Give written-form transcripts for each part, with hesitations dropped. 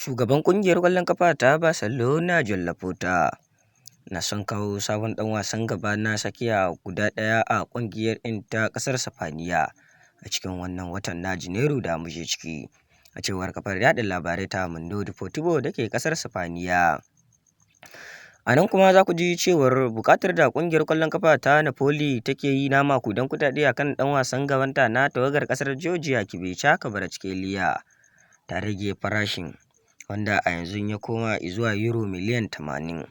Shugaban ƙungiyar ƙwallon ƙafa ta Barcelona Joan Laporta na son kawo sabon ɗan wasan gaba na tsakiya guda ɗaya a ƙungiyar ta ƙasar Sifaniya a cikin wannan watan na Janairu da muke ciki, a cewar kafar yaɗa labarai ta Mundo Deportivo da ke ƙasar Sifaniya. A nan kuma za ku ji cewar buƙatar da ƙungiyar ƙwallon ƙafa ta Napoli take yi na makudan kuɗaɗe akan ɗan wasan gabanta na tawagar ƙasar Georgia Khvicha Kvaratskhelia ta rage farashin, wanda a yanzu ya koma zuwa Euro miliyan 80.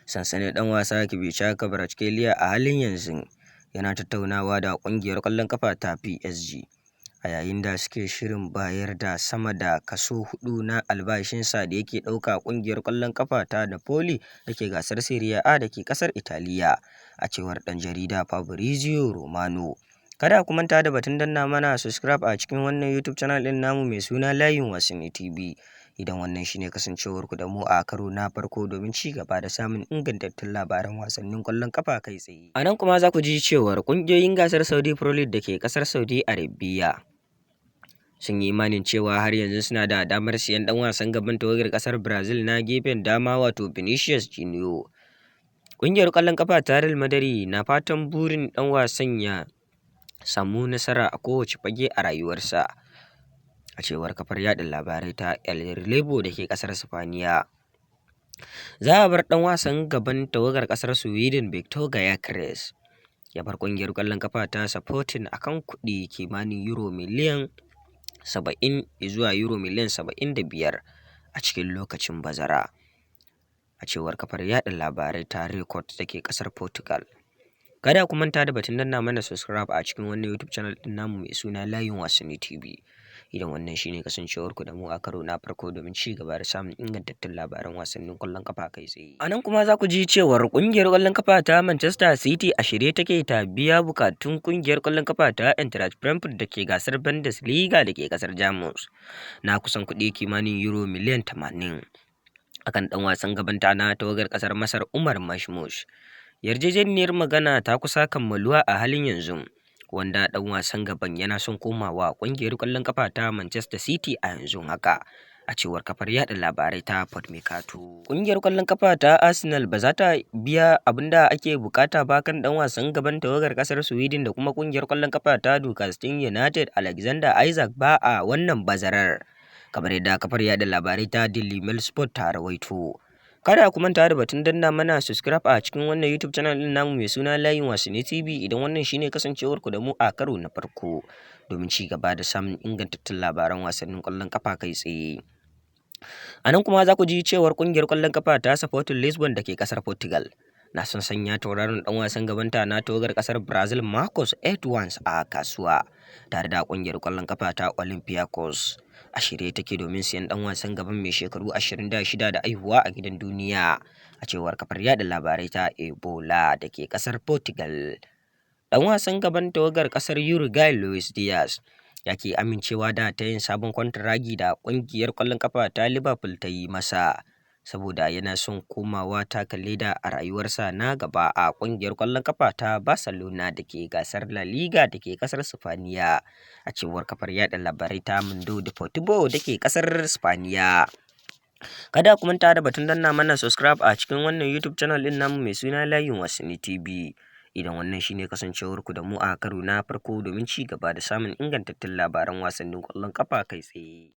Sansanin ɗan wasa Khvicha Kvaratskhelia a halin yanzu yana tattaunawa da ƙungiyar ƙwallon ƙafa ta PSG, a yayin da suke shirin bayar da sama da kaso 4 na albashinsa da yake ɗauka ƙungiyar ƙwallon ƙafa ta Napoli da ke gasar Serie A da ke ƙasar Italiya, a cewar ɗan jarida Fabrizio Romano. Kada ku manta da batun danna mana subscribe a cikin wannan YouTube channel ɗin namu mai suna Layin Wasanni TV. Idan wannan shine kasancewarku da mu a karo na farko domin ci gaba da samun ingantattun labaran wasannin ƙwallon ƙafa kai tsaye. A nan kuma za ku ji cewar ƙungiyoyin gasar Saudi Pro League da ke ƙasar Saudi Arabia sun yi imanin cewa har yanzu suna da damar siyan ɗan wasan gaban tawagar ƙasar Brazil na gefen dama wato Vinicius Junior. Ƙungiyar ƙwallon ƙafa ta Real Madrid na fatan burin ɗan wasan ya samu nasara a kowace fage a rayuwarsa, a cewar kafar yaɗa labarai ta El Relevo da ke ƙasar Sifaniya. Za a bar ɗan wasan gaban tawagar ƙasar Sweden Victor Gyökeres ya bar ƙungiyar ƙwallon ƙafa ta Sporting akan kuɗi kimanin Euro miliyan 70 zuwa Euro miliyan 75 a cikin lokacin bazara, a cewar kafar yaɗa labarai ta Record da ke ƙasar Portugal. Kada ku manta da batun danna mana subscribe a cikin wannan YouTube channel ɗin namu mai suna Layin Wasanni TV. Idan wannan shine kasancewarku da mu a karo na farko domin ci gaba da samun ingantattun labaran wasannin ƙwallon ƙafa kai tsaye. A nan kuma za ku ji cewar ƙungiyar ƙwallon ƙafa ta Manchester City a shirye take ta biya bukatun ƙungiyar ƙwallon ƙafa ta Eintracht Frankfurt da ke gasar Bundesliga da ke ƙasar Jamus na kusan kuɗi kimanin Euro miliyan 80 akan ɗan wasan gabanta na tawagar ƙasar Masar Umar Mashmush. Yarjejeniyar magana ta kusa kammaluwa a halin yanzu, wanda ɗan wasan gaban yana son komawa ƙungiyar ƙwallon ƙafa ta Manchester City a yanzu haka, a cewar kafar yaɗa labarai ta Podmekato. Ƙungiyar ƙwallon ƙafa ta Arsenal ba za ta biya abin da ake bukata ba kan ɗan wasan gaban tawagar ƙasar Sweden da kuma ƙungiyar ƙwallon ƙafa ta Newcastle United Alexander Isak ba a wannan bazarar, kamar yadda kafar yaɗa labarai ta Daily Mail Sport ta rawaito. Kada ku manta da batun danna mana subscribe a cikin wannan YouTube channel ɗin namu mai suna Layin Wasanni TV idan wannan shine kasancewarku da mu a karo na farko domin ci gaba da samun ingantattun labaran wasannin ƙwallon ƙafa kai tsaye. A nan kuma za ku ji cewar ƙungiyar ƙwallon ƙafa ta Sporting Lisbon da ke ƙasar Portugal na son sanya tauraron ɗan wasan gabanta na tawagar ƙasar Brazil Marcos Edwards a kasuwa, tare da ƙungiyar ƙwallon ƙafa ta Olympiacos a shirye take domin siyan ɗan wasan gaban mai shekaru 26 da aihuwa a gidan duniya, a cewar kafar yaɗa labarai ta Ebola da ke ƙasar Portugal. Ɗan wasan gaban tawagar ƙasar Uruguay Luis Diaz ya ke amincewa da ta yin sabon kwantaragi da ƙungiyar ƙwallon ƙafa ta Liverpool ta yi masa, saboda yana son komawa taka leda a rayuwarsa na gaba a ƙungiyar ƙwallon ƙafa ta Barcelona da ke gasar La Liga da ke ƙasar Sifaniya, a cewar kafar yaɗa labarai ta Mundo Deportivo da ke ƙasar Sifaniya. Kada ku manta da batun danna mana subscribe a cikin wannan YouTube channel ɗin namu mai suna Layin Wasanni TV. Idan wannan shine kasancewarku da mu a karo na farko domin ci gaba da samun ingantattun labaran wasannin ƙwallon ƙafa kai tsaye.